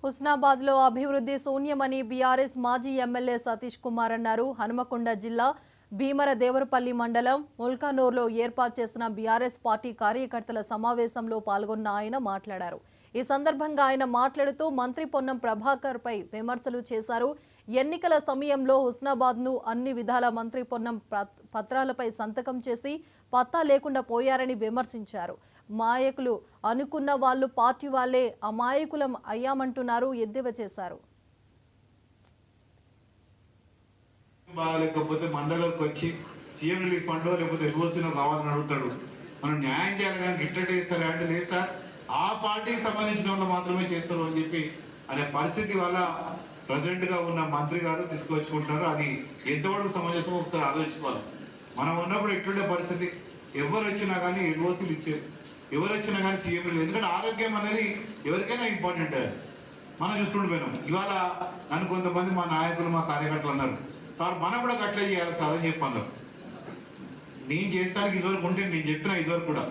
హుస్నాబాద్ లో అభివృద్ధి శూన్యమని బీఆర్ఎస్ మాజీ ఎమ్మెల్యే సతీష్ కుమార్ అన్నారు. హనుమకొండ జిల్లా భీమర దేవరపల్లి మండలం ముల్కానూరులో ఏర్పాటు చేసిన బీఆర్ఎస్ పార్టీ కార్యకర్తల సమావేశంలో పాల్గొన్న ఆయన మాట్లాడారు. ఈ సందర్భంగా ఆయన మాట్లాడుతూ మంత్రి పొన్నం ప్రభాకర్ పై విమర్శలు చేశారు. ఎన్నికల సమయంలో హుస్నాబాద్ ను అన్ని విధాల మంత్రి పొన్నం పత్రాలపై సంతకం చేసి పత్తా లేకుండా పోయారని విమర్శించారు. మాయకులు అనుకున్న వాళ్ళు పార్టీ వాళ్ళే అమాయకులం అయ్యామంటున్నారు, ఎద్దేవా చేశారు. లేకపోతే మండలకు వచ్చి సీఎం రిలీఫ్ ఫండ్ లేకపోతే ఎల్ఓసీనో కావాలని అడుగుతాడు. మనం న్యాయం చేయాలి కానీ గిట్టటే ఇస్తారు అంటే లేదు సార్, ఆ పార్టీకి సంబంధించిన వాళ్ళు మాత్రమే చేస్తారు అని చెప్పి అనే పరిస్థితి వల్ల ప్రెసిడెంట్ గా ఉన్న మంత్రి గారు తీసుకొచ్చుకుంటున్నారు. అది ఎంతవరకు సమంజసం ఒకసారి ఆలోచించుకోవాలి. మనం ఉన్నప్పుడు ఎట్లుండే పరిస్థితి, ఎవరు వచ్చినా కానీ ఎల్ఓసీలు ఇచ్చేది, ఎవరు వచ్చినా కానీ సీఎం రిలీఫ్. ఎందుకంటే ఆరోగ్యం అనేది ఎవరికైనా ఇంపార్టెంట్. మనం చూస్తుండిపోయినాం. ఇవాళ నన్ను కొంతమంది మా నాయకులు మా కార్యకర్తలు అన్నారు, సార్ మనం కూడా అట్లా చేయాలి సార్ అని చెప్పాను. నేను చేస్తానికి ఇదివరకు ఉంటే నేను చెప్పిన ఇదివరకు కూడా,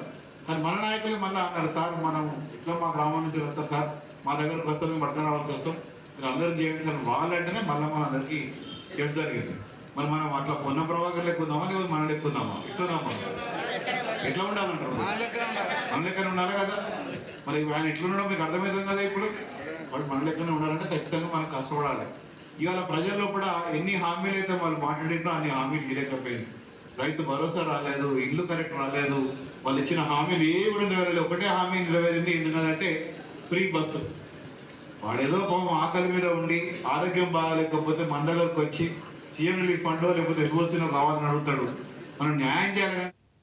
కానీ మన నాయకులు మళ్ళీ అన్నారు, సార్ మనం ఇట్లా మా గ్రామం నుంచి వస్తారు సార్, మా దగ్గరకు వస్తారు, మేము పట్టుకు రావాల్సి వస్తాం, మీరు అందరూ చేయండి సార్ వాళ్ళంటేనే మళ్ళీ మన అందరికీ చేసి జరిగింది. మరి మనం అట్లా పొన్న ప్రభాకర్ ఎక్కుదామా లేదా మనం ఎక్కుదామా, ఎట్లున్నామా, ఎట్లా ఉండాలంటారు? మన లెక్కన ఉండాలి కదా. మరి ఆయన ఎట్లుండడం మీకు అర్థమవుతుంది కదా. ఇప్పుడు వాడు మన లెక్కనే ఉండాలంటే ఖచ్చితంగా మనం కష్టపడాలి. ఇవాళ ప్రజల్లో కూడా ఎన్ని హామీలు అయితే వాళ్ళు మాట్లాడినా అన్ని హామీలు ఇవ్వలేకపోయింది. రైతు భరోసా రాలేదు, ఇల్లు కరెక్ట్ రాలేదు, వాళ్ళు ఇచ్చిన హామీలు ఏవి కూడా నెరవేరలేదు. ఒకటే హామీ నెరవేరింది, ఎందుకంటే ఫ్రీ బస్సు. వాడేదో పాపం ఆకలి మీద ఉండి ఆరోగ్యం బాగాలేకపోతే మండలకు వచ్చి సీఎం రిలీఫ్ ఫండ్ లేకపోతే ఎల్ఓసీనో కావాలని అడుగుతాడు. మనం న్యాయం చేయాలి.